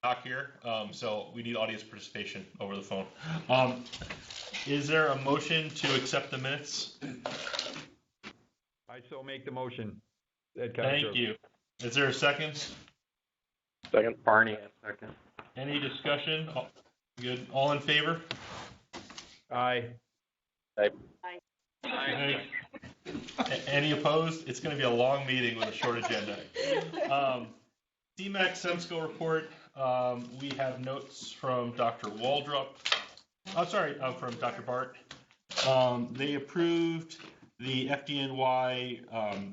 talk here, so we need audience participation over the phone. Is there a motion to accept the minutes? I so make the motion. Thank you. Is there a second? Second. Barney, second. Any discussion? Good. All in favor? Aye. Aye. Any opposed? It's going to be a long meeting with a short agenda. WREMAC SEMSCO report. We have notes from Dr. Waldrop. From Dr. Bart. They approved the FDNY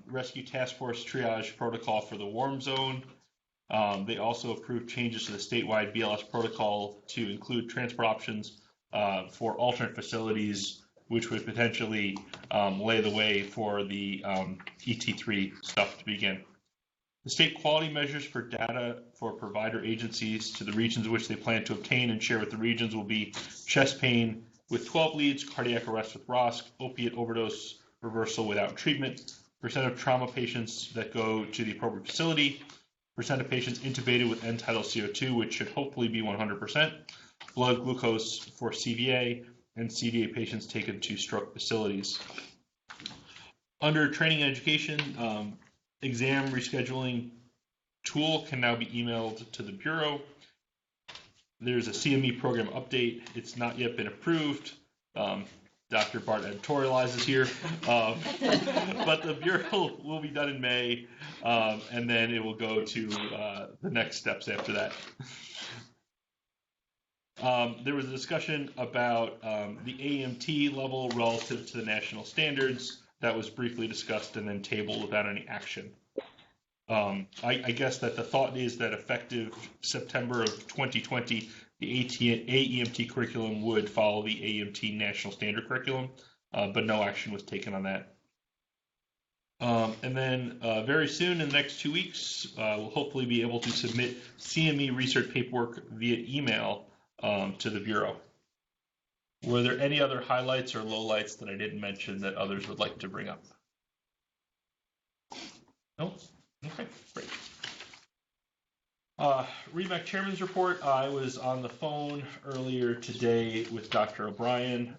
Rescue Task Force triage protocol for the warm zone. They also approved changes to the statewide BLS protocol to include transport options for alternate facilities, which would potentially lay the way for the ET3 stuff to begin. The state quality measures for data for provider agencies to the regions in which they plan to obtain and share with the regions will be chest pain with 12 leads, cardiac arrest with ROSC, opiate overdose reversal without treatment, percent of trauma patients that go to the appropriate facility, percent of patients intubated with end-tidal CO2, which should hopefully be 100%, blood glucose for CVA, and CVA patients taken to stroke facilities. Under training and education, exam rescheduling tool can now be emailed to the Bureau. There's a CME program update. It's not yet been approved. Dr. Bart editorializes here, but the Bureau will be done in May, and then it will go to the next steps after that. There was a discussion about the AMT level relative to the national standards. That was briefly discussed and then tabled without any action. I guess that the thought is that effective September of 2020, the AEMT curriculum would follow the AEMT national standard curriculum, but no action was taken on that. And then very soon, in the next 2 weeks, we'll hopefully be able to submit CME research paperwork via email to the Bureau. Were there any other highlights or lowlights that I didn't mention that others would like to bring up? No? Okay, great. WREMAC Chairman's report. I was on the phone earlier today with Dr. O'Brien.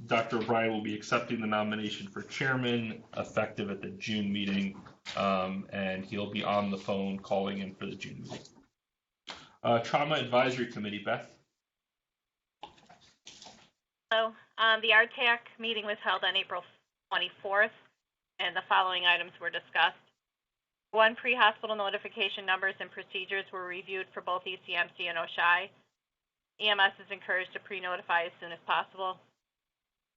Dr. O'Brien will be accepting the nomination for chairman effective at the June meeting, and he'll be on the phone calling in for the June meeting. Trauma Advisory Committee, Beth. So, the RTAC meeting was held on April 24th, and the following items were discussed. 1, pre-hospital notification numbers and procedures were reviewed for both ECMC and OSHI. EMS is encouraged to pre-notify as soon as possible.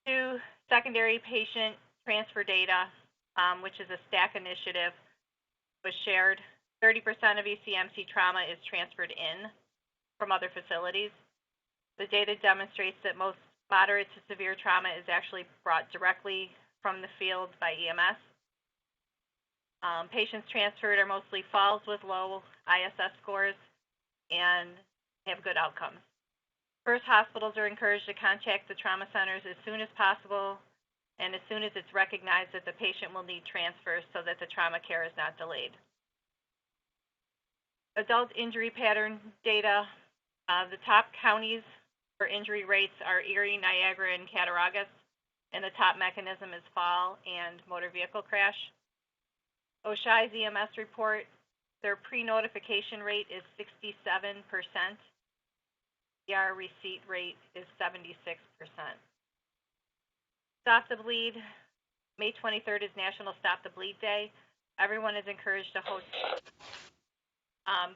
2, secondary patient transfer data, which is a STAC initiative, was shared. 30% of ECMC trauma is transferred in from other facilities. The data demonstrates that most moderate to severe trauma is actually brought directly from the field by EMS. Patients transferred are mostly falls with low ISS scores and have good outcomes. First, hospitals are encouraged to contact the trauma centers as soon as possible and as soon as it's recognized that the patient will need transfer so that the trauma care is not delayed. Adult injury pattern data. The top counties for injury rates are Erie, Niagara, and Cattaraugus, and the top mechanism is fall and motor vehicle crash. OSHI's EMS report, their pre-notification rate is 67%. ER receipt rate is 76%. Stop the Bleed, May 23rd is National Stop the Bleed Day. Everyone is encouraged to host.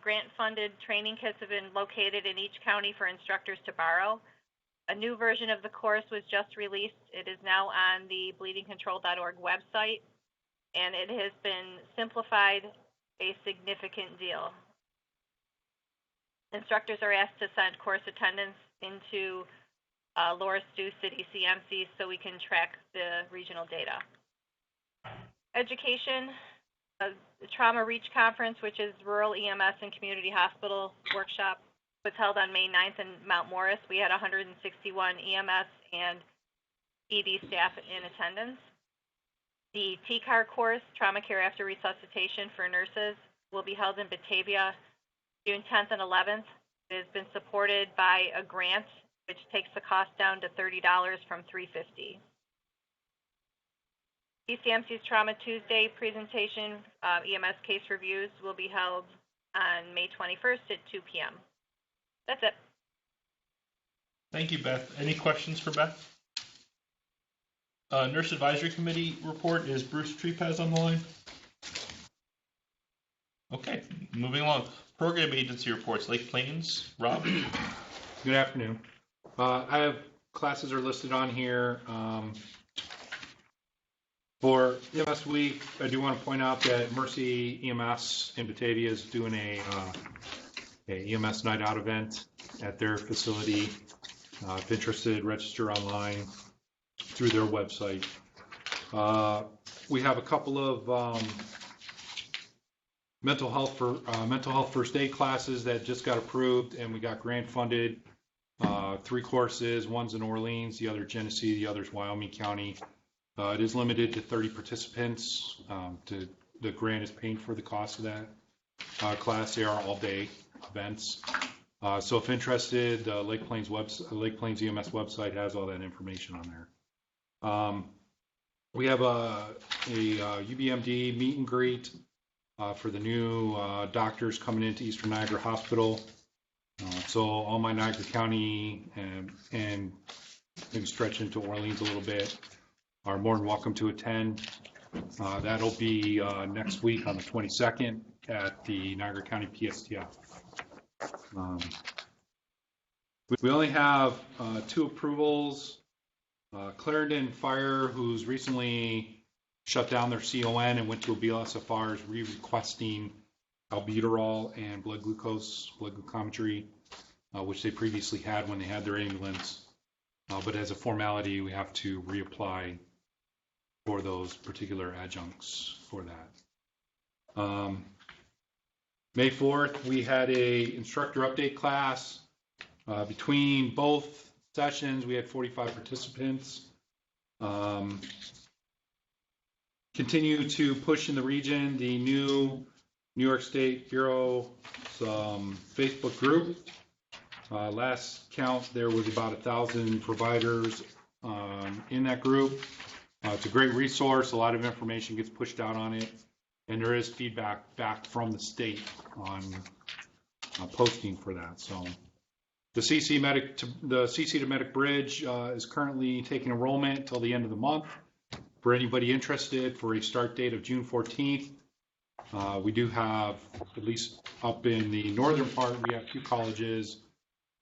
Grant-funded training kits have been located in each county for instructors to borrow. A new version of the course was just released. It is now on the bleedingcontrol.org website, and it has been simplified a significant deal. Instructors are asked to send course attendance into Laura Stu City CMC so we can track the regional data. Education. The Trauma Reach Conference, which is Rural EMS and Community Hospital Workshop, was held on May 9th in Mount Morris. We had 161 EMS and ED staff in attendance. The TCAR course, Trauma Care After Resuscitation for Nurses, will be held in Batavia June 10th and 11th. It has been supported by a grant, which takes the cost down to $30 from $350. ECMC's Trauma Tuesday presentation, EMS case reviews, will be held on May 21st at 2 p.m. That's it. Thank you, Beth. Any questions for Beth? Nurse Advisory Committee report is Bruce Trepaz on the line. Okay, moving along. Program agency reports, Lake Plains, Rob? Good afternoon. I have classes are listed on here. For EMS week, I do want to point out that Mercy EMS in Batavia is doing a EMS night out event at their facility. If interested, register online through their website. We have a couple of mental health first aid classes that just got approved, and we got grant funded. 3 courses. One's in Orleans, the other Genesee, the other's Wyoming County. It is limited to 30 participants. The grant is paying for the cost of that class. They are all-day events. So if interested, Lake Plains EMS website has all that information on there. We have a UBMD meet and greet for the new doctors coming into Eastern Niagara Hospital. So all my Niagara County and maybe stretch into Orleans a little bit are more than welcome to attend. That'll be next week on the 22nd at the Niagara County PSTF. We only have 2 approvals. Clarendon Fire, who's recently shut down their CON and went to a BLSFR, is requesting albuterol and blood glucometry, which they previously had when they had their ambulance. But as a formality, we have to reapply for those particular adjuncts for that. May 4th, we had a instructor update class. Between both sessions, we had 45 participants. Continue to push in the region the new New York State Bureau Facebook group. Last count, there was about 1,000 providers in that group. It's a great resource. A lot of information gets pushed out on it, and there is feedback back from the state on posting for that. So the CC to Medic Bridge is currently taking enrollment till the end of the month. For anybody interested, for a start date of June 14th, we do have, at least up in the northern part, we have 2 colleges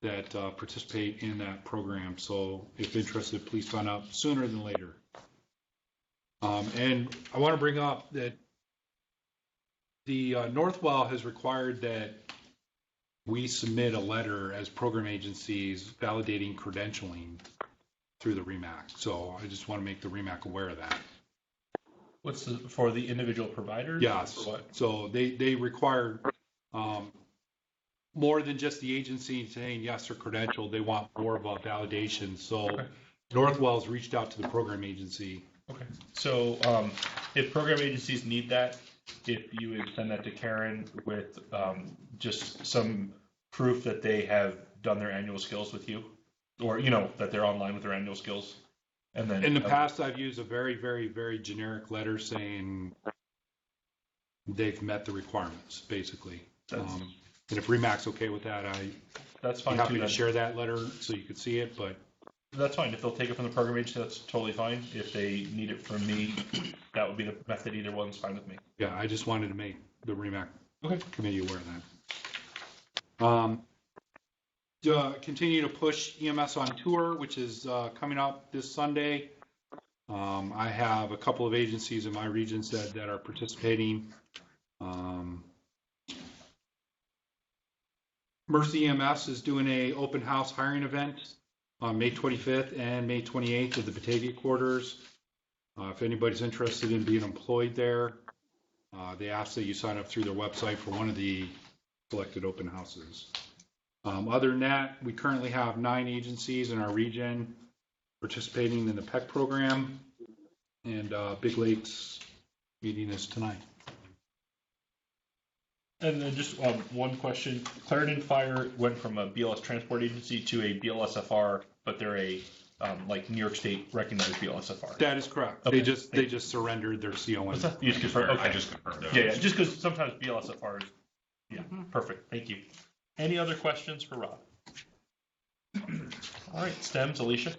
that participate in that program. So if interested, please sign up sooner than later. And I want to bring up that the Northwell has required that we submit a letter as program agencies validating credentialing through the REMAC. So I just want to make the REMAC aware of that. What's for the individual providers? Yes. So they require more than just the agency saying yes or credentialed. They want more of a validation. So okay. Northwell's reached out to the program agency. Okay. So if program agencies need that, if you would send that to Karen with just some proof that they have done their annual skills with you, or that they're online with their annual skills. And then in the past, I've used a very, very, very generic letter saying they've met the requirements, basically. And if REMAC's okay with that, that's fine. I'm happy to share that letter so you could see it. But that's fine. If they'll take it from the program agency, that's totally fine. If they need it from me, that would be the method. Either one's fine with me. Yeah, I just wanted to make the REMAC committee aware of that. Continue to push EMS on tour, which is coming up this Sunday. I have a couple of agencies in my regions that are participating. Mercy EMS is doing a open house hiring event on May 25th and May 28th at the Batavia quarters. If anybody's interested in being employed there, they ask that you sign up through their website for one of the selected open houses. Other than that, we currently have 9 agencies in our region participating in the PEC program, and Big Lakes meeting is tonight. And then just one question. Clarendon Fire went from a BLS transport agency to a BLSFR, but they're a like New York State recognized BLSFR. That is correct. Okay. They just surrendered their CON. What's that? You just confirmed? Okay. I just confirmed that. Yeah, just because sometimes BLSFRs. Yeah, perfect. Thank you. Any other questions for Rob? All right, STEMS, Alicia.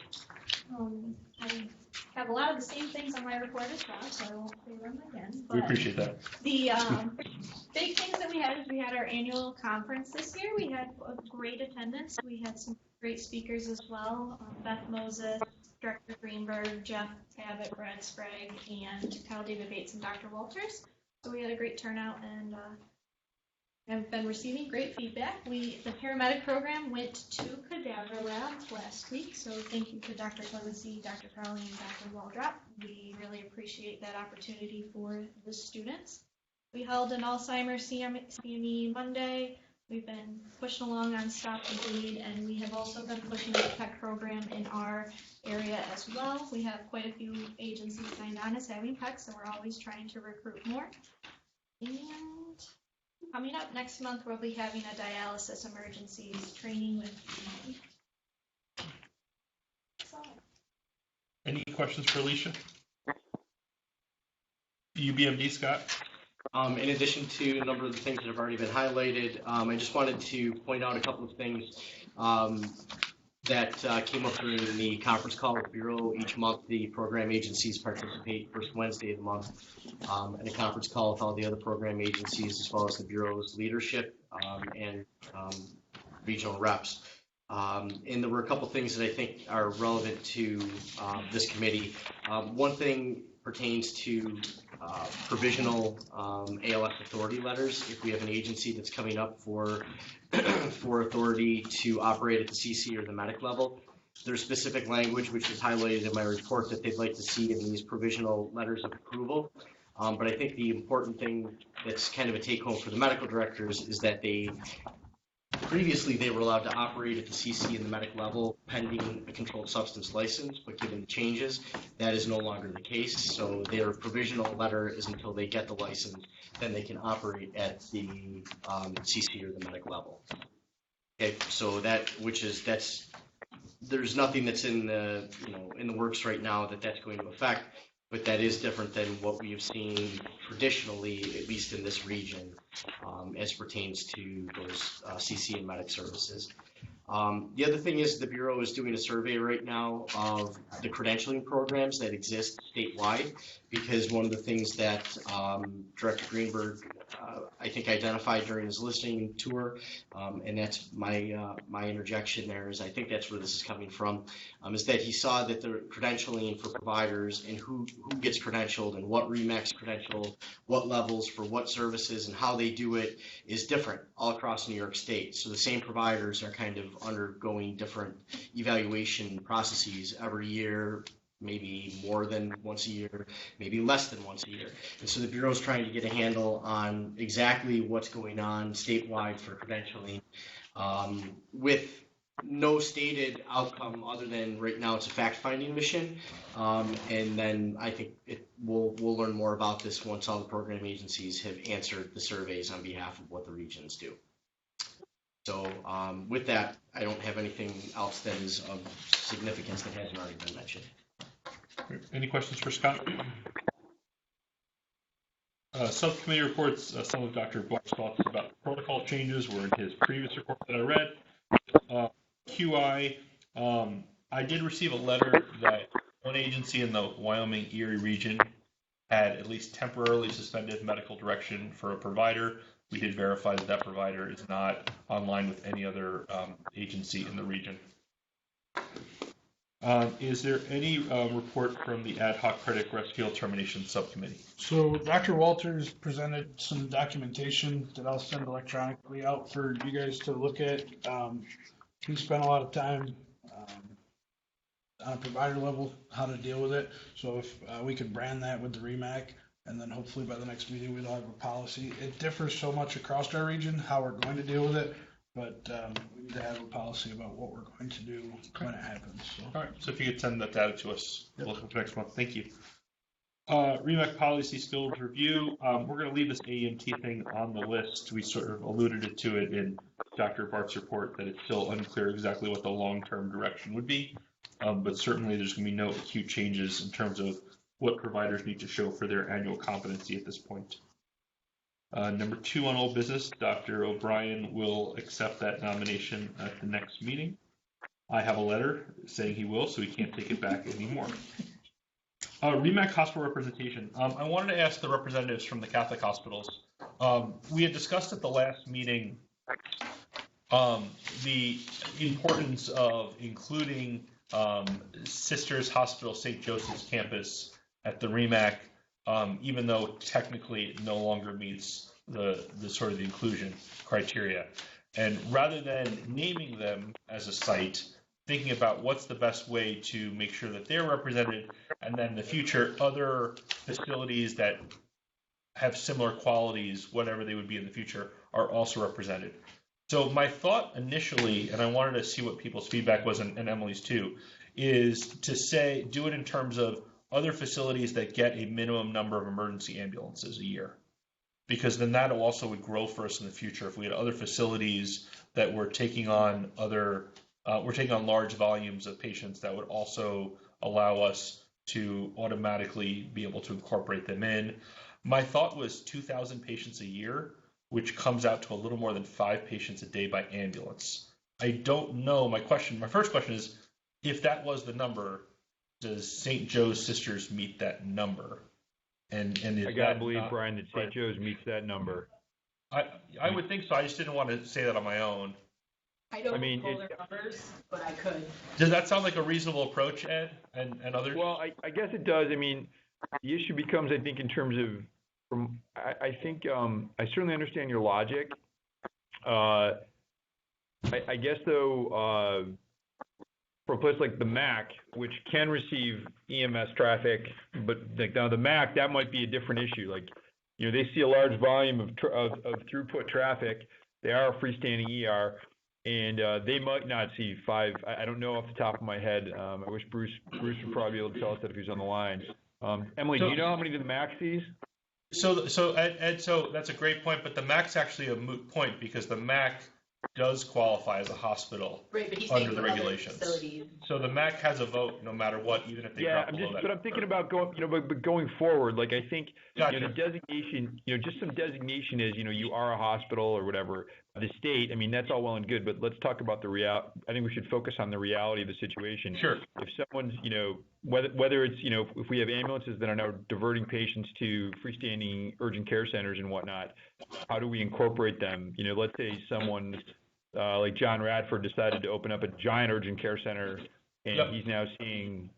I have a lot of the same things on my report as well, so I won't say them again. We But appreciate that. the big things that we had is we had our annual conference this year. We had a great attendance. We had some great speakers as well. Beth Moses, Director Greenberg, Jeff Abbott, Brad Sprague, and Kyle David Bates and Dr. Walters. So we had a great turnout and have been receiving great feedback. The paramedic program went to cadaver labs last week, so thank you to Dr. Clemency, Dr. Crowley, and Dr. Waldrop. We really appreciate that opportunity for the students. We held an Alzheimer's CME Monday. We've been pushing along on Stop and Bleed, and we have also been pushing the PEC program in our area as well. We have quite a few agencies signed on as having PEC, so we're always trying to recruit more. And coming up next month, we'll be having a dialysis emergencies training with Any questions for Alicia? UBMD, Scott? In addition to a number of the things that have already been highlighted, I just wanted to point out a couple of things that came up during the conference call with the Bureau. Each month, the program agencies participate first Wednesday of the month in a conference call with all the other program agencies, as well as the Bureau's leadership and regional reps. And there were a couple of things that I think are relevant to this committee. One thing pertains to provisional ALS authority letters. If we have an agency that's coming up for authority to operate at the CC or the medic level, there's specific language which is highlighted in my report that they'd like to see in these provisional letters of approval. But I think the important thing that's kind of a take home for the medical directors is that previously they were allowed to operate at the CC and the medic level pending a controlled substance license, but given the changes, that is no longer the case. So their provisional letter is until they get the license, then they can operate at the CC or the medic level. Okay, so there's nothing that's in the works right now that's going to affect, but that is different than what we have seen traditionally, at least in this region, as pertains to those CC and medic services. The other thing is the Bureau is doing a survey right now of the credentialing programs that exist statewide, because one of the things that Director Greenberg, I think, identified during his listening tour, and that's my interjection there, is I think that's where this is coming from, is that he saw that the credentialing for providers and who gets credentialed and what WREMAC's credentialed, what levels for what services and how they do it is different all across New York State. So the same providers are kind of undergoing different evaluation processes every year, maybe more than once a year, maybe less than once a year. And so the Bureau is trying to get a handle on exactly what's going on statewide for credentialing, with no stated outcome other than right now it's a fact-finding mission. And then I think we'll learn more about this once all the program agencies have answered the surveys on behalf of what the regions do. So with that, I don't have anything else that is of significance that hasn't already been mentioned. Any questions for Scott? Subcommittee reports. Some of Dr. Black's thoughts about protocol changes were in his previous report that I read. QI, I did receive a letter that one agency in the Wyoming Erie region had at least temporarily suspended medical direction for a provider. We did verify that that provider is not online with any other agency in the region. Is there any report from the Ad Hoc Credit Rescue Termination Subcommittee? So Dr. Walters presented some documentation that I'll send electronically out for you guys to look at. He spent a lot of time on a provider level, how to deal with it. So if we could brand that with the WREMAC, and then hopefully by the next meeting we'll have a policy. It differs so much across our region how we're going to deal with it, but we need to have a policy about what we're going to do when it happens. So. All right, so if you could send that data to us, we'll look up next month. Thank you. REMAC policy skills review. We're going to leave this AEMT thing on the list. We sort of alluded to it in Dr. Bart's report that it's still unclear exactly what the long-term direction would be. But certainly there's going to be no acute changes in terms of what providers need to show for their annual competency at this point. Number 2 on old business, Dr. O'Brien will accept that nomination at the next meeting. I have a letter saying he will, so he can't take it back anymore. REMAC hospital representation. I wanted to ask the representatives from the Catholic hospitals. We had discussed at the last meeting the importance of including Sisters Hospital St. Joseph's campus at the REMAC, even though technically it no longer meets the sort of the inclusion criteria. And rather than naming them as a site, thinking about what's the best way to make sure that they're represented, and then in the future, other facilities that have similar qualities, whatever they would be in the future, are also represented. So my thought initially, and I wanted to see what people's feedback was, and Emily's too, is to say, do it in terms of other facilities that get a minimum number of emergency ambulances a year. Because then that also would grow for us in the future if we had other facilities that were taking on large volumes of patients that would also allow us to automatically be able to incorporate them in. My thought was 2,000 patients a year, which comes out to a little more than 5 patients a day by ambulance. I don't know. My first question is, if that was the number, does St. Joe's Sisters meet that number? And I gotta believe, Brian, that St. Joe's meets that number. I would think so. I just didn't want to say that on my own. I don't pull their numbers, but I could. Does that sound like a reasonable approach, Ed, and others? Well, I guess it does. I mean, the issue becomes, I think, in terms of, I think I certainly understand your logic. I guess, though, for a place like the MAC, which can receive EMS traffic, but now the MAC, that might be a different issue. Like, they see a large volume of throughput traffic. They are a freestanding ER. And they might not see 5. I don't know off the top of my head. I wish Bruce would probably be able to tell us that if he's on the line. Emily, do you know how many the MAC sees? So Ed, so that's a great point, but the MAC's actually a moot point because the MAC does qualify as a hospital under the regulations. So the MAC has a vote no matter what, even if they drop below that. But I'm thinking about going forward. Like, I think the designation, just some designation is, you are a hospital or whatever. The state, I mean, that's all well and good, but let's talk about the I think we should focus on the reality of the situation. Sure. If someone's, whether it's, if we have ambulances that are now diverting patients to freestanding urgent care centers and whatnot, how do we incorporate them? Let's say someone like John Radford decided to open up a giant urgent care center and he's now seeing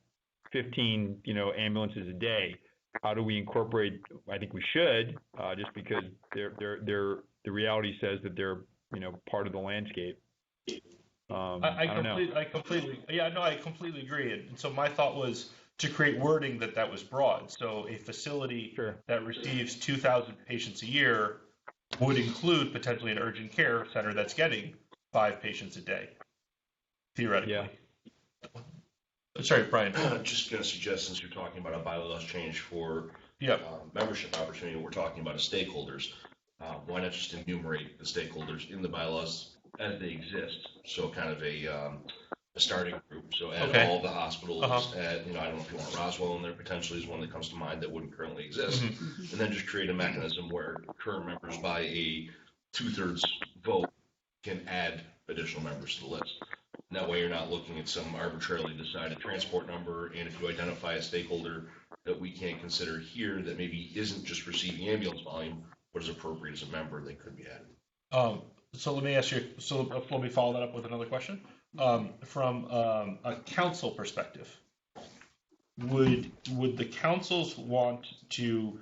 15, ambulances a day. How do we incorporate? I think we should, just because the reality says that they're, part of the landscape. I completely agree. And so my thought was to create wording that was broad. So a facility that receives 2,000 patients a year would include potentially an urgent care center that's getting 5 patients a day, theoretically. Yeah. Sorry, Brian. Just going to suggest, since you're talking about a bylaws change for Yep. Membership opportunity, we're talking about stakeholders. Why not just enumerate the stakeholders in the bylaws as they exist? So kind of a starting group. So add all the hospitals. Add, I don't know if you want Roswell in there potentially is one that comes to mind that wouldn't currently exist. And then just create a mechanism where current members by a 2/3 vote can add additional members to the list. And that way you're not looking at some arbitrarily decided transport number. And if you identify a stakeholder that we can't consider here that maybe isn't just receiving ambulance volume, but is appropriate as a member, they could be added. So let me ask you, let me follow that up with another question. From a council perspective, would the councils want to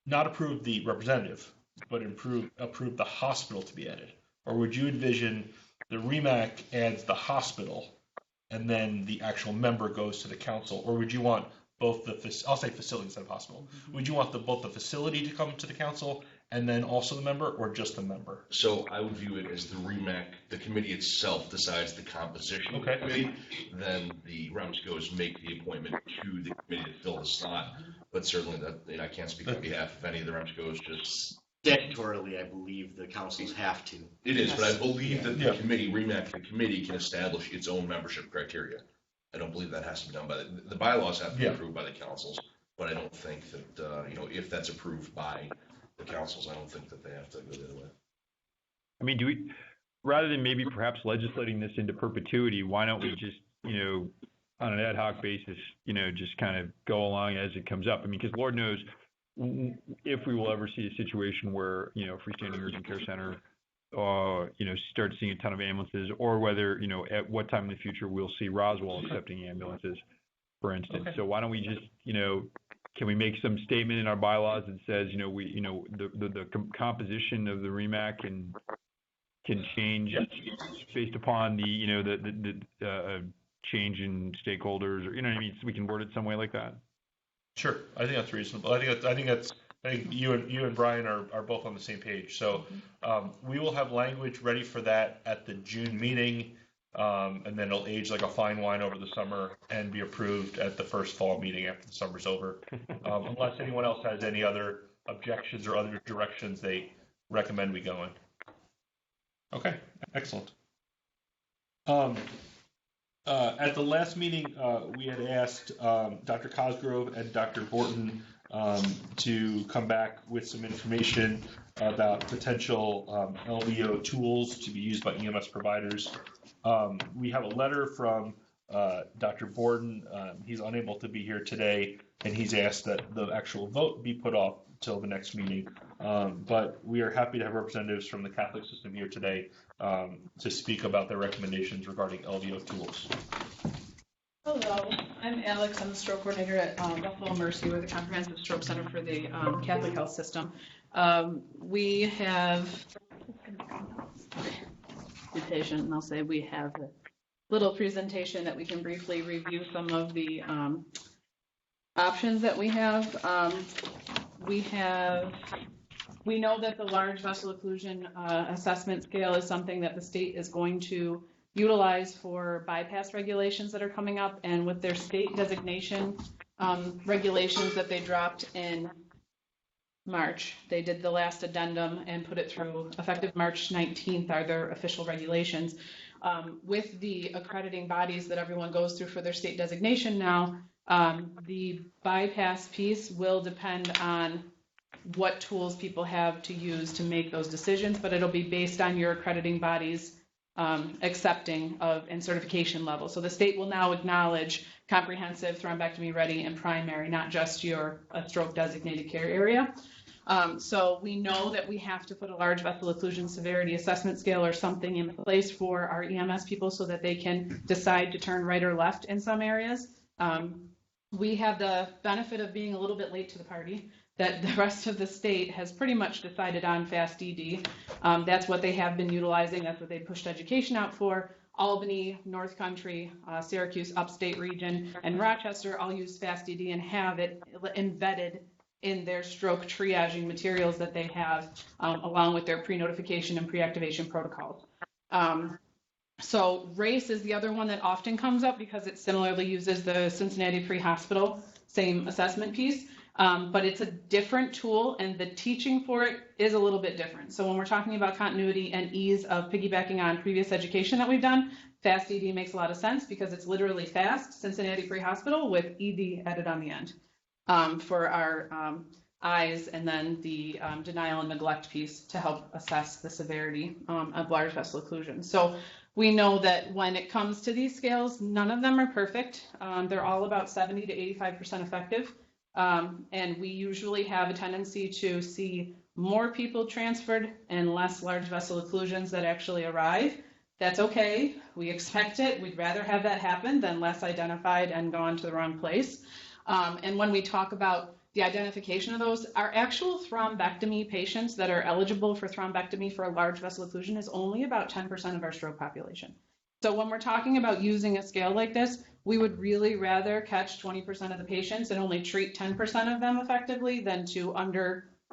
not approve the representative, but approve the hospital to be added? Or would you envision the REMAC adds the hospital and then the actual member goes to the council? Or would you want both I'll say facility instead of hospital. Would you want both the facility to come to the council and then also the member, or just the member? So I would view it as the REMAC, the committee itself decides the composition of the Okay. committee. Then the REMSCOs make the appointment to the committee to fill the slot. But certainly that, I can't speak on behalf of any of the REMSCOs, just. Statutorily, I believe the councils have to. It is, but I believe that the Yeah. committee, REMAC, the committee can establish its own membership criteria. I don't believe that has to be done by the bylaws have to be Yeah. approved by the councils, but I don't think that, if that's approved by the councils, I don't think that they have to go the other way. I mean, rather than maybe perhaps legislating this into perpetuity, why don't we just, on an ad hoc basis, just kind of go along as it comes up? I mean, because Lord knows if we will ever see a situation where, freestanding urgent care center, start seeing a ton of ambulances, or whether, at what time in the future we'll see Roswell accepting ambulances, for instance. Okay. So why don't we just, can we make some statement in our bylaws that says, the composition of the REMAC can change based upon the change in stakeholders, or, what I mean? So we can word it some way like that. Sure, I think that's reasonable. I think you and Brian are both on the same page. So we will have language ready for that at the June meeting, and then it'll age like a fine wine over the summer and be approved at the first fall meeting after the summer's over. Unless anyone else has any other objections or other directions they recommend we go in. Okay, excellent. At the last meeting, we had asked Dr. Cosgrove and Dr. Borton to come back with some information about potential LVO tools to be used by EMS providers. We have a letter from Dr. Borton. He's unable to be here today, and he's asked that the actual vote be put off till the next meeting. But we are happy to have representatives from the Catholic system here today to speak about their recommendations regarding LVO tools. Hello, I'm Alex. I'm the stroke coordinator at Buffalo Mercy. We're the comprehensive stroke center for the Catholic health system. We have, be patient, and I'll say we have a little presentation that we can briefly review some of the options that we have. We know that the large vessel occlusion assessment scale is something that the state is going to utilize for bypass regulations that are coming up, and with their state designation regulations that they dropped in March. They did the last addendum and put it through effective March 19th are their official regulations. With the accrediting bodies that everyone goes through for their state designation now, the bypass piece will depend on what tools people have to use to make those decisions, but it'll be based on your accrediting bodies accepting of and certification level. So the state will now acknowledge comprehensive thrombectomy ready and primary, not just your stroke designated care area. So we know that we have to put a large vessel occlusion severity assessment scale or something in place for our EMS people so that they can decide to turn right or left in some areas. We have the benefit of being a little bit late to the party, that the rest of the state has pretty much decided on fast ED. That's what they have been utilizing. That's what they pushed education out for. Albany, North Country, Syracuse, upstate region, and Rochester all use fast ED and have it embedded in their stroke triaging materials that they have, along with their pre-notification and pre-activation protocols. So RACE is the other one that often comes up because it similarly uses the Cincinnati Free Hospital, same assessment piece. But it's a different tool, and the teaching for it is a little bit different. So when we're talking about continuity and ease of piggybacking on previous education that we've done, fast ED makes a lot of sense because it's literally fast, Cincinnati Free Hospital, with ED added on the end for our eyes, and then the denial and neglect piece to help assess the severity of large vessel occlusion. So we know that when it comes to these scales, none of them are perfect. They're all about 70 to 85% effective. And we usually have a tendency to see more people transferred and less large vessel occlusions that actually arrive. That's okay. We expect it. We'd rather have that happen than less identified and gone to the wrong place. And when we talk about the identification of those, our actual thrombectomy patients that are eligible for thrombectomy for a large vessel occlusion is only about 10% of our stroke population. So when we're talking about using a scale like this, we would really rather catch 20% of the patients and only treat 10% of them effectively than to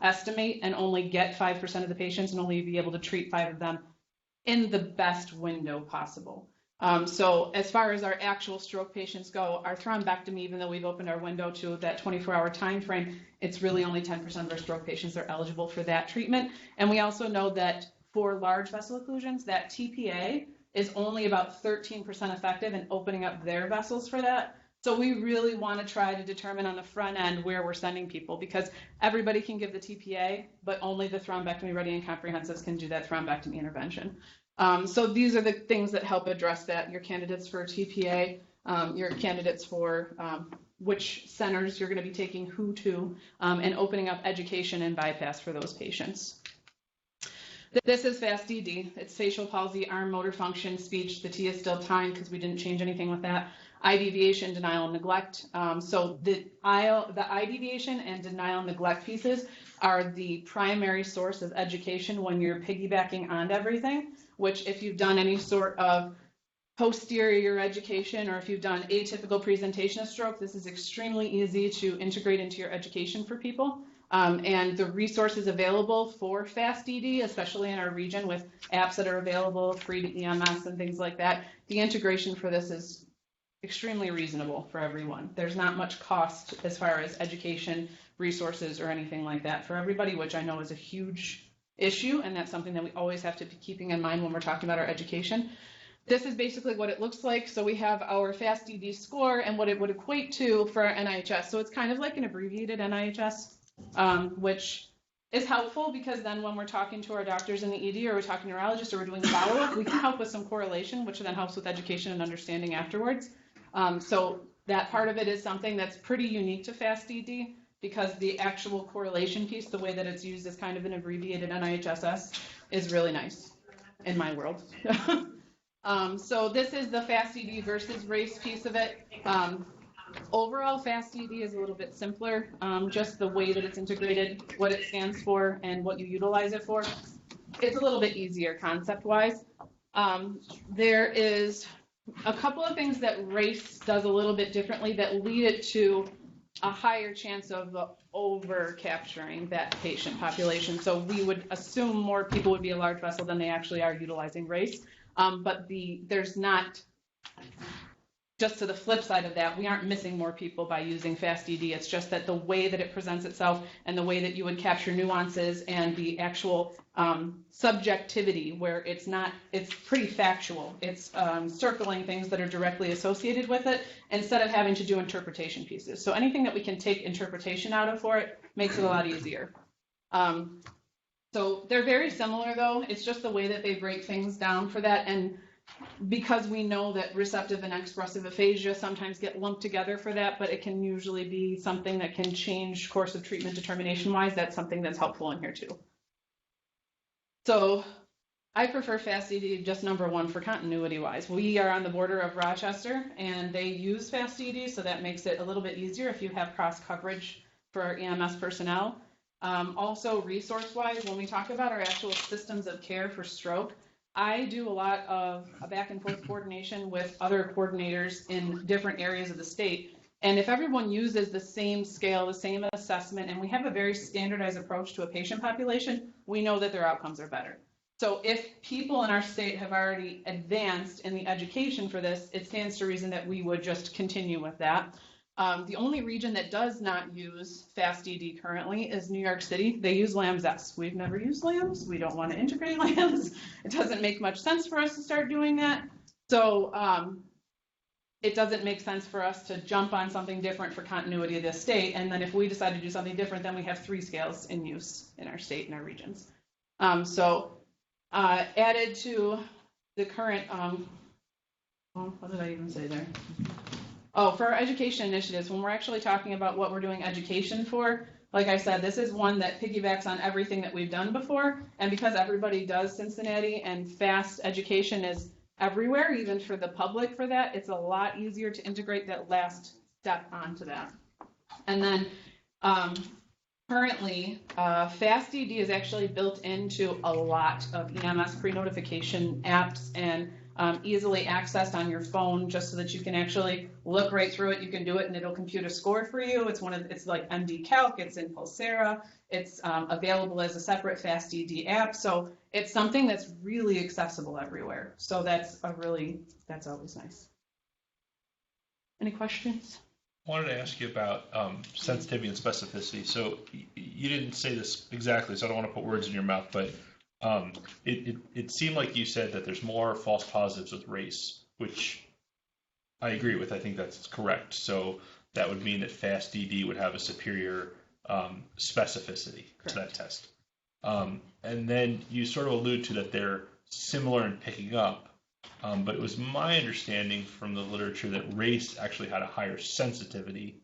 estimate and only get 5% of the patients and only be able to treat 5 of them in the best window possible. So as far as our actual stroke patients go, our thrombectomy, even though we've opened our window to that 24-hour time frame, it's really only 10% of our stroke patients are eligible for that treatment. And we also know that for large vessel occlusions, that TPA is only about 13% effective in opening up their vessels for that. So we really want to try to determine on the front end where we're sending people, because everybody can give the TPA, but only the thrombectomy ready and comprehensives can do that thrombectomy intervention. So these are the things that help address that. Your candidates for TPA, your candidates for which centers you're going to be taking who to, and opening up education and bypass for those patients. This is FAST-DD. It's facial palsy, arm motor function, speech. The T is still timed because we didn't change anything with that. Eye deviation, denial, and neglect. So the eye deviation and denial and neglect pieces are the primary source of education when you're piggybacking on everything, which if you've done any sort of posterior education or if you've done atypical presentation of stroke, this is extremely easy to integrate into your education for people. And the resources available for FAST-DD, especially in our region with apps that are available, free to EMS and things like that, the integration for this is extremely reasonable for everyone. There's not much cost as far as education, resources, or anything like that for everybody, which I know is a huge issue, and that's something that we always have to be keeping in mind when we're talking about our education. This is basically what it looks like. So we have our FAST-DD score and what it would equate to for our NIHS. So it's kind of like an abbreviated NIHS. Which is helpful because then when we're talking to our doctors in the ED or we're talking to neurologists or we're doing follow-up, we can help with some correlation, which then helps with education and understanding afterwards. So that part of it is something that's pretty unique to FAST-DD because the actual correlation piece, the way that it's used as kind of an abbreviated NIHSS, is really nice in my world. So this is the FAST-DD versus race piece of it. Overall, FAST-DD is a little bit simpler, just the way that it's integrated, what it stands for, and what you utilize it for. It's a little bit easier concept-wise. There is a couple of things that race does a little bit differently that lead it to a higher chance of over-capturing that patient population. So we would assume more people would be a large vessel than they actually are utilizing race. But there's not... Just to the flip side of that, we aren't missing more people by using FAST-DD. It's just that the way that it presents itself and the way that you would capture nuances and the actual subjectivity where it's pretty factual. It's circling things that are directly associated with it instead of having to do interpretation pieces. So anything that we can take interpretation out of for it makes it a lot easier. So they're very similar though. It's just the way that they break things down for that. And because we know that receptive and expressive aphasia sometimes get lumped together for that, but it can usually be something that can change course of treatment determination-wise. That's something that's helpful in here too. So I prefer FAST-DD just number one for continuity-wise. We are on the border of Rochester, and they use FAST-DD, so that makes it a little bit easier if you have cross-coverage for our EMS personnel. Also, resource-wise, when we talk about our actual systems of care for stroke, I do a lot of back and forth coordination with other coordinators in different areas of the state. And if everyone uses the same scale, the same assessment, and we have a very standardized approach to a patient population, we know that their outcomes are better. So if people in our state have already advanced in the education for this, it stands to reason that we would just continue with that. The only region that does not use FAST-DD currently is New York City. They use LAMS-S. We've never used LAMS. We don't want to integrate LAMS. It doesn't make much sense for us to start doing that. So it doesn't make sense for us to jump on something different for continuity of this state. And then if we decide to do something different, then we have 3 scales in use in our state and our regions. Added to the current, what did I even say there? Oh, for our education initiatives, when we're actually talking about what we're doing education for, like I said, this is one that piggybacks on everything that we've done before. And because everybody does Cincinnati and FAST education is everywhere, even for the public for that, it's a lot easier to integrate that last step onto that. And then Currently, FastED is actually built into a lot of EMS pre-notification apps and easily accessed on your phone, just so that you can actually look right through it. You can do it, and it'll compute a score for you. It's like MD Calc. It's in Pulsera. It's available as a separate FastED app. So it's something that's really accessible everywhere. So that's always nice. Any questions? I wanted to ask you about sensitivity and specificity. So you didn't say this exactly, so I don't want to put words in your mouth, but it seemed like you said that there's more false positives with race, which I agree with. I think that's correct. So that would mean that FastDD would have a superior specificity to that test. And then you sort of allude to that they're similar in picking up. But it was my understanding from the literature that race actually had a higher sensitivity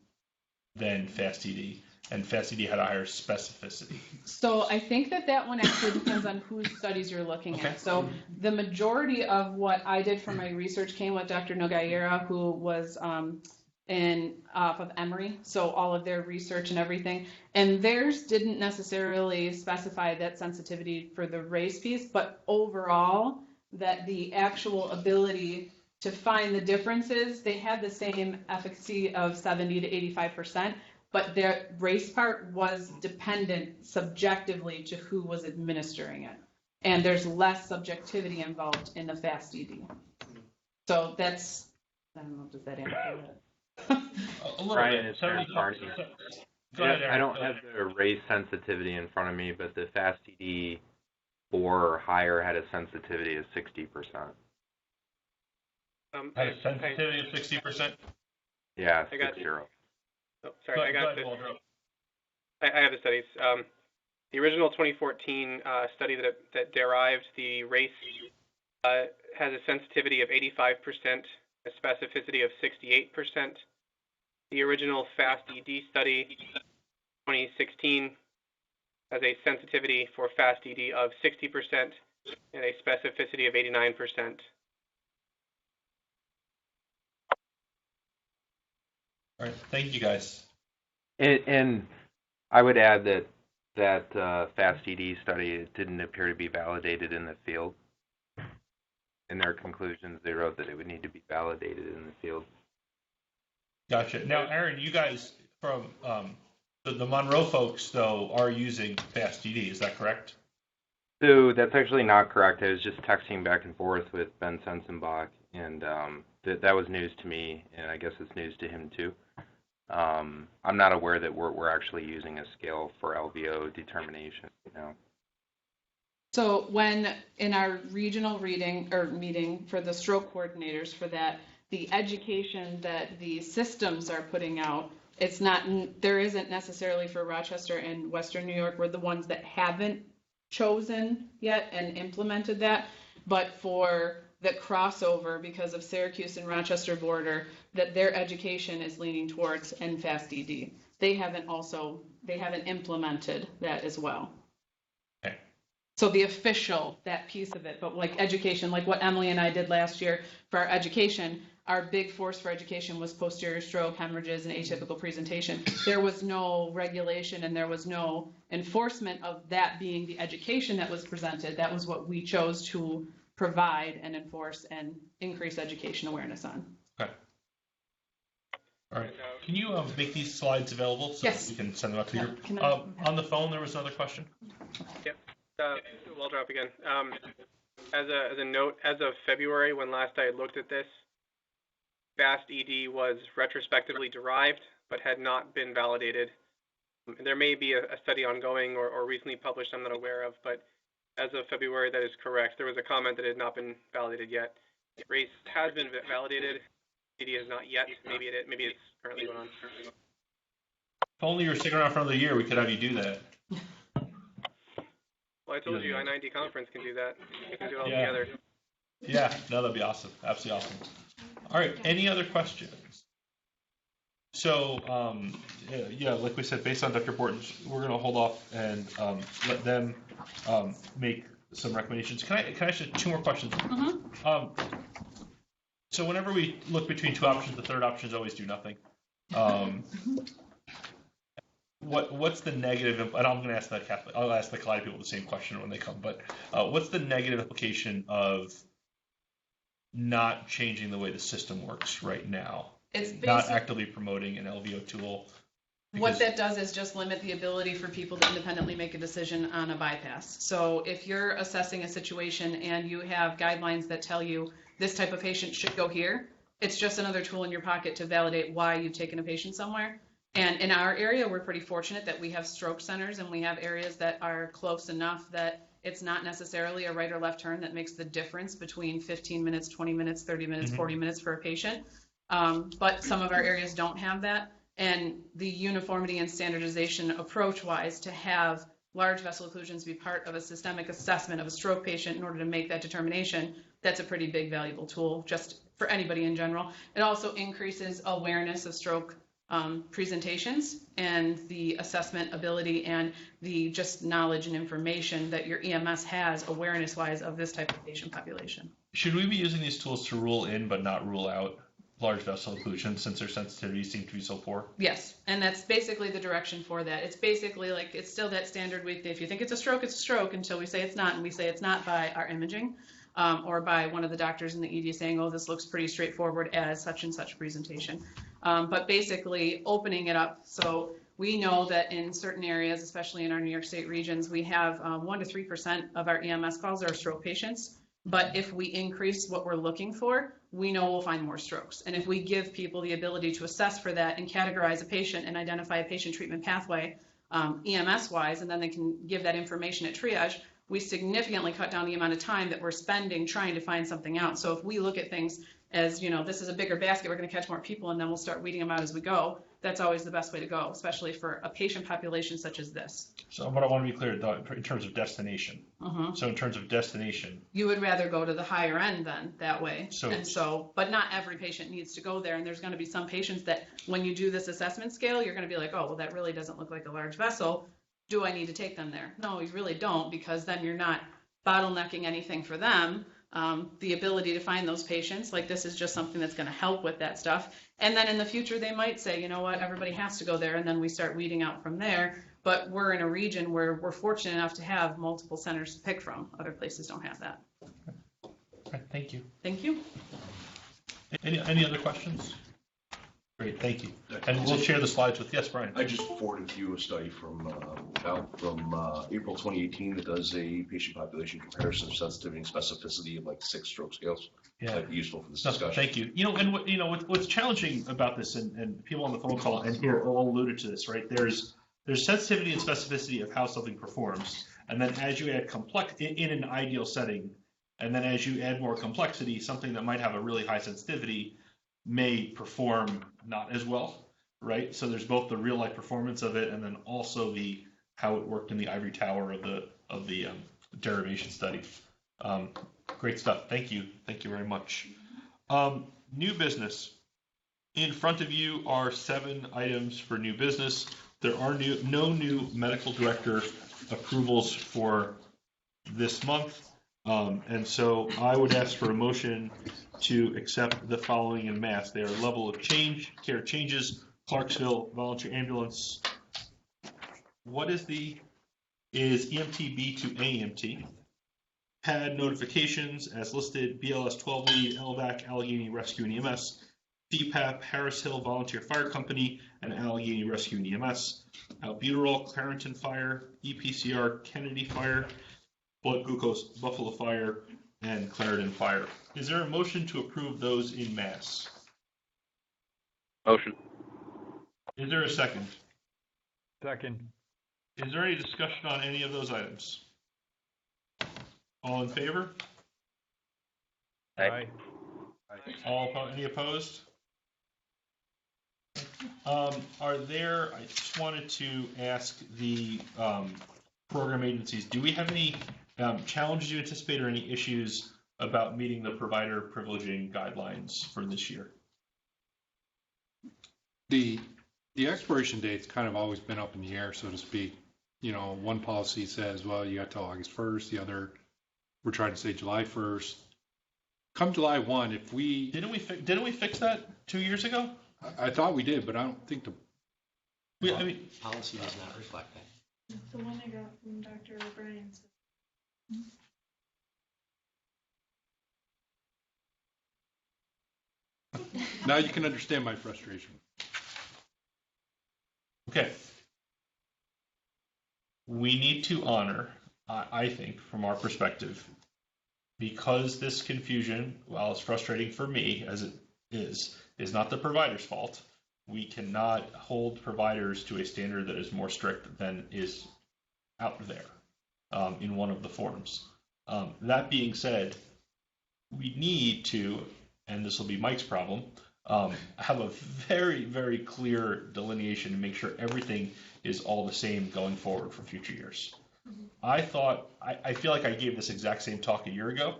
than FastED, and FastED had a higher specificity. So I think that one actually depends on whose studies you're looking at. So the majority of what I did for my research came with Dr. Nogueira, who was off of Emory, so all of their research and everything. And theirs didn't necessarily specify that sensitivity for the race piece, but overall, that the actual ability to find the differences, they had the same efficacy of 70 to 85%, but their race part was dependent subjectively to who was administering it. And there's less subjectivity involved in the FastED. So that's, I don't know, does that answer that? A little Brian, bit. it's Aaron Carney. Go ahead, Aaron. I don't have the race sensitivity in front of me, but the FastED 4 or higher had a sensitivity of 60%. Had a sensitivity of 60%? Yeah, I got 60. Oh, sorry, I have the studies. The original 2014 study that derived the race has a sensitivity of 85%, a specificity of 68%. The original FastED study, 2016, has a sensitivity for FastED of 60% and a specificity of 89%. All right, thank you guys. And I would add that FastED study didn't appear to be validated in the field. In their conclusions, they wrote that it would need to be validated in the field. Gotcha. Now, Aaron, you guys from the Monroe folks, though, are using FastED. Is that correct? So that's actually not correct. I was just texting back and forth with Ben Sensenbach, and that was news to me, and I guess it's news to him too. I'm not aware that we're actually using a scale for LVO determination now. So when in our regional meeting for the stroke coordinators for that, the education that the systems are putting out, there isn't necessarily for Rochester and Western New York. We're the ones that haven't chosen yet and implemented that, but for the crossover because of Syracuse and Rochester border, that their education is leaning towards FastED. They haven't implemented that as well. Okay. So the official, that piece of it, but like education, like what Emily and I did last year for our education, our big force for education was posterior stroke, hemorrhages, and atypical presentation. There was no regulation and there was no enforcement of that being the education that was presented. That was what we chose to provide and enforce and increase education awareness on. Okay. All right. Can you make these slides available so yes. we can send them out to you? I on the phone, there was another question. Yep. Waldrop again. As a note, as of February, when last I had looked at this, FastED was retrospectively derived, but had not been validated. And there may be a study ongoing or recently published I'm not aware of, but as of February, that is correct. There was a comment that it had not been validated yet. RACE has been validated. FastED has not yet. Maybe it's currently going on. If only you were sticking around for another year, we could have you do that. Well, I told you, I-90 conference can do that. We can do it all together. Yeah, no, that'd be awesome. Absolutely awesome. All right, any other questions? So, like we said, based on Dr. Borton's, we're going to hold off and let them make some recommendations. Can I ask you 2 more questions? Mm-hmm. So whenever we look between 2 options, the third option is always do nothing. what's the negative? And I'm going to ask the Catholic. I'll ask the Clyde people the same question when they come. But what's the negative implication of not changing the way the system works right now? It's Not actively promoting an LVO tool. What that does is just limit the ability for people to independently make a decision on a bypass. So if you're assessing a situation and you have guidelines that tell you this type of patient should go here, it's just another tool in your pocket to validate why you've taken a patient somewhere. And in our area, we're pretty fortunate that we have stroke centers and we have areas that are close enough that it's not necessarily a right or left turn that makes the difference between 15 minutes, 20 minutes, 30 minutes, 40 minutes for a patient. But some of our areas don't have that. And the uniformity and standardization approach-wise to have large vessel occlusions be part of a systemic assessment of a stroke patient in order to make that determination, that's a pretty big valuable tool just for anybody in general. It also increases awareness of stroke presentations and the assessment ability and the just knowledge and information that your EMS has awareness-wise of this type of patient population. Should we be using these tools to rule in but not rule out large vessel occlusion since their sensitivities seem to be so poor? Yes, and that's basically the direction for that. It's basically like, it's still that standard, if you think it's a stroke until we say it's not, and we say it's not by our imaging or by one of the doctors in the ED saying, oh, this looks pretty straightforward as such and such presentation. But basically opening it up. So we know that in certain areas, especially in our New York State regions, we have 1 to 3% of our EMS calls are stroke patients. But if we increase what we're looking for, we know we'll find more strokes. And if we give people the ability to assess for that and categorize a patient and identify a patient treatment pathway EMS-wise, and then they can give that information at triage, we significantly cut down the amount of time that we're spending trying to find something out. So if we look at things as, this is a bigger basket, we're going to catch more people, and then we'll start weeding them out as we go. That's always the best way to go, especially for a patient population such as this. So, but I want to be clear, though, in terms of destination. So in terms of destination. You would rather go to the higher end then, that way. So, but not every patient needs to go there, and there's going to be some patients that when you do this assessment scale, you're going to be like, oh, well, that really doesn't look like a large vessel. Do I need to take them there? No, you really don't, because then you're not bottlenecking anything for them. The ability to find those patients, like this is just something that's going to help with that stuff. And then in the future, they might say, you know what, everybody has to go there, and then we start weeding out from there. But we're in a region where we're fortunate enough to have multiple centers to pick from. Other places don't have that. Okay, thank you. Thank you. Any other questions? Great, thank you. And we'll share the slides with, yes, Brian. I just forwarded to you a study from April 2018 that does a patient population comparison of sensitivity and specificity of like 6 stroke scales. Yeah, might be useful for this discussion. Thank you. What's challenging about this, and people on the phone call and here all alluded to this, right? There's sensitivity and specificity of how something performs, and then as you add in an ideal setting, and then as you add more complexity, something that might have a really high sensitivity may perform not as well, right? So there's both the real life performance of it, and then also how it worked in the ivory tower of the derivation study. Great stuff. Thank you very much. New business. In front of you are 7 items for new business. There are no new medical director approvals for this month, and so I would ask for a motion to accept the following in mass. They are level of care changes, Clarksville Volunteer Ambulance. What is EMTB to AEMT? PAD notifications as listed, BLS 12 lead, LVAC, Allegheny Rescue and EMS, CPAP, Harris Hill Volunteer Fire Company, and Allegheny Rescue and EMS, albuterol, Clarington Fire, EPCR, Kennedy Fire, blood glucose, Buffalo Fire, and Clarendon Fire. Is there a motion to approve those in mass? Motion. Is there a second? Second. Is there any discussion on any of those items? All in favor? Aye. Any opposed? I just wanted to ask the program agencies, do we have any challenges you anticipate or any issues about meeting the provider privileging guidelines for this year? The expiration date's kind of always been up in the air, so to speak. One policy says, well, you got till August 1st. The other, we're trying to say July 1st. Come July 1, if we... Didn't we fix that 2 years ago? I thought we did, but I don't think I mean, Policy does not reflect that. The one I got from Dr. O'Brien. Now you can understand my frustration. okay. We need to honor, I think, from our perspective, because this confusion, while it's frustrating for me as it is not the provider's fault. We cannot hold providers to a standard that is more strict than is out there in one of the forms. That being said, we need to, and this will be Mike's problem, have a very, very clear delineation to make sure everything is all the same going forward for future years. I feel like I gave this exact same talk a year ago,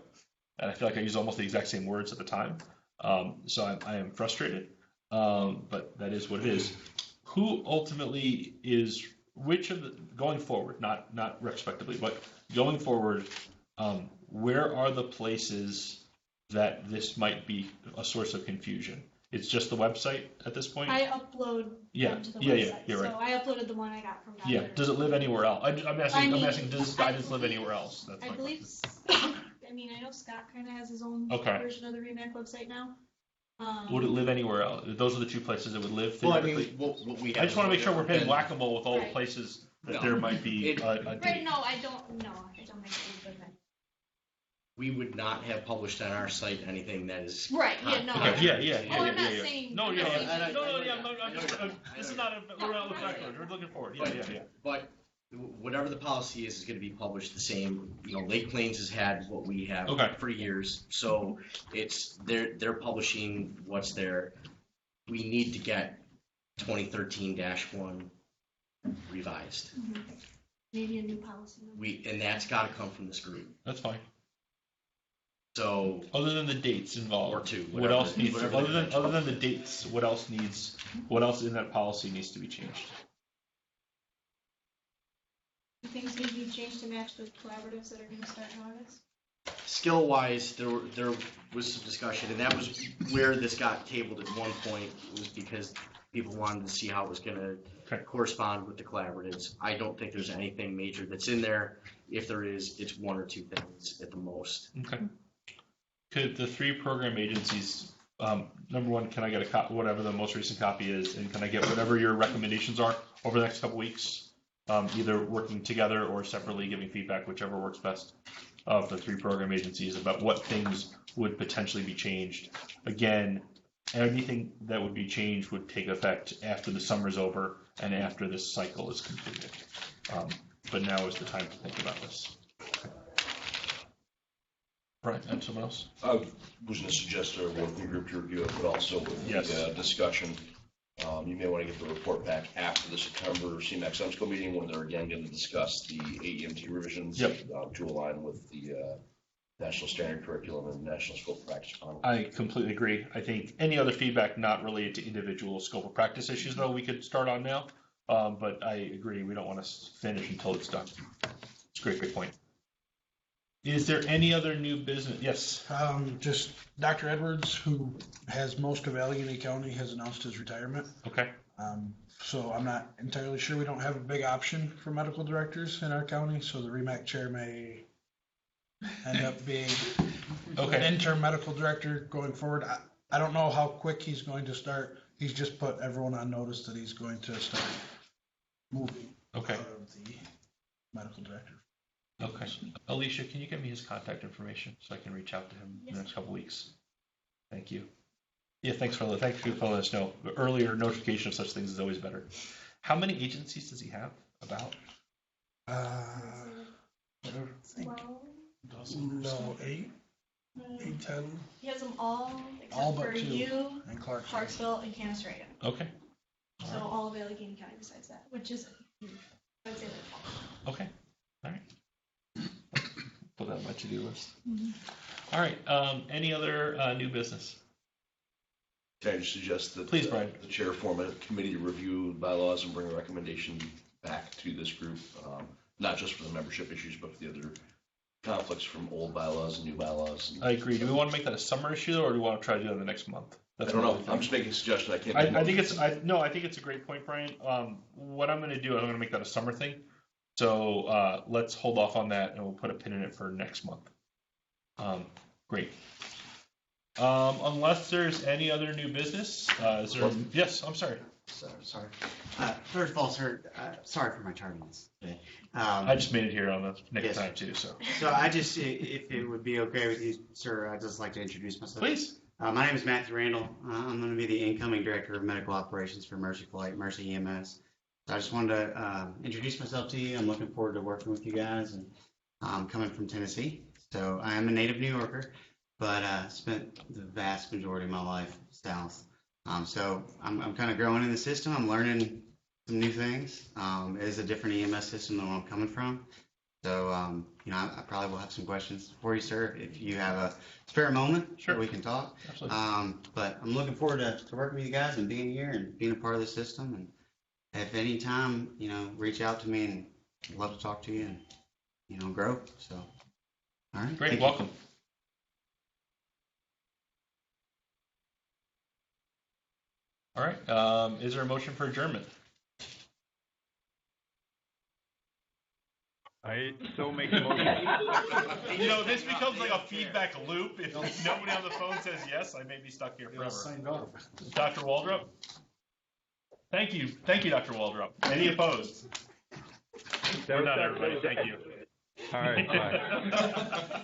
and I feel like I used almost the exact same words at the time. So I am frustrated, but that is what it is. Who ultimately is, which of the, going forward, not retrospectively, but going forward, where are the places that this might be a source of confusion? It's just the website at this point? I upload them to the website. Yeah, you're right. So I uploaded the one I got from Dr. Yeah, does it live anywhere else? I'm asking, does this guidance live believe- anywhere else? That's I my believe, question. I know Scott kind of has his own Okay. version of the REMAC website now. Would it live anywhere else? Those are the two places it would live Well, I theoretically? mean, what we have. I just want to make sure we're playing and- whack-a-mole with all the Right. places that No. there might be a Right, date. no, I don't think it would. We would not have published on our site anything that is. Right, yeah, no. Okay, yeah. Oh, I'm not saying. No, I'm yeah, not yeah. saying- I'm just, this is not, we're not looking backwards, we're looking forward, yeah. But whatever the policy is going to be published the same. Lake Plains has had what we have Okay. for years, so they're publishing what's there. We need to get 2013-1 revised. Maybe a new policy. And that's got to come from this group. That's fine. So Other than the dates involved. Or two, What whatever else the- needs, whatever other the than, convention other than the dates, what else in that policy needs to be changed? Things need to be changed to match the collaboratives that are going to start in August. skill-wise, there was some discussion, and that was where this got tabled at one point, was because people wanted to see how it was going to Okay. correspond with the collaboratives. I don't think there's anything major that's in there. If there is, it's one or two things at the most. Okay. Could the three program agencies, number one, can I get a copy, whatever the most recent copy is, and can I get whatever your recommendations are over the next couple weeks? Either working together or separately giving feedback, whichever works best, of the three program agencies about what things would potentially be changed. Again, anything that would be changed would take effect after the summer's over and after this cycle is completed. But now is the time to think about this. Right, and someone else? I was going to suggest a working group to review it, but also with Yes. the discussion. You may want to get the report back after the September CMAC Summer School meeting, when they're again going to discuss the AEMT revisions to align with the National Standard Curriculum and National Scope of Practice. I completely agree. I think any other feedback not related to individual scope of practice issues, though, we could start on now. But I agree, we don't want to finish until it's done. It's a great point. Is there any other new business? Yes. Just Dr. Edwards, who has most of Allegheny County, has announced his retirement. Okay. So I'm not entirely sure. We don't have a big option for medical directors in our county, so the REMAC chair may end up being an interim medical director going forward. I don't know how quick he's going to start. He's just put everyone on notice that he's going to start moving out of the medical director. Okay. Alicia, can you give me his contact information so I can reach out to him in the next couple weeks? Thank you. Yeah, thanks for letting us know. The earlier notification of such things is always better. How many agencies does he have? About? No, 8, 10. He has them all except All but for 2. you, And Clarksville. Clarksville, and Camas Reagan. Okay. So all of Allegheny County besides that, which is, I would say like Okay. All right. Put that on my to-do list. All right. Any other new business? Can I just suggest that Please, Brian. The chair form a committee to review bylaws and bring a recommendation back to this group, not just for the membership issues, but for the other conflicts from old bylaws and new bylaws. I agree. Do we want to make that a summer issue, or do we want to try to do it in the next month? I don't know. I'm just making a suggestion. I can't. I think it's a great point, Brian. What I'm going to do, I'm going to make that a summer thing. So let's hold off on that, and we'll put a pin in it for next month. Great. Unless there's any other new business, is there? Yes, I'm sorry. Sorry. First of all, sir, sorry for my tardiness today. I just made it here on the next yes. time too. So I just, if it would be okay with you, sir, I'd just like to introduce myself. Please. My name is Matthew Randall. I'm going to be the incoming director of medical operations for Mercy Flight, Mercy EMS. So I just wanted to introduce myself to you. I'm looking forward to working with you guys, and I'm coming from Tennessee. So I am a native New Yorker, but spent the vast majority of my life south. So I'm kind of growing in the system. I'm learning some new things. It is a different EMS system than where I'm coming from. So, I probably will have some questions for you, sir, if you have a spare moment. Sure. We can talk. Absolutely. But I'm looking forward to working with you guys and being here and being a part of the system. And if any time, reach out to me, and I'd love to talk to you and, grow. So, all right. Great. Welcome. All right. Is there a motion for adjournment? I so make the motion. This becomes like a feedback loop. If nobody on the phone says yes, I may be stuck here forever. Dr. Waldrop? Thank you, Dr. Waldrop. Any opposed? We're done, everybody. Thank you. All right. Bye.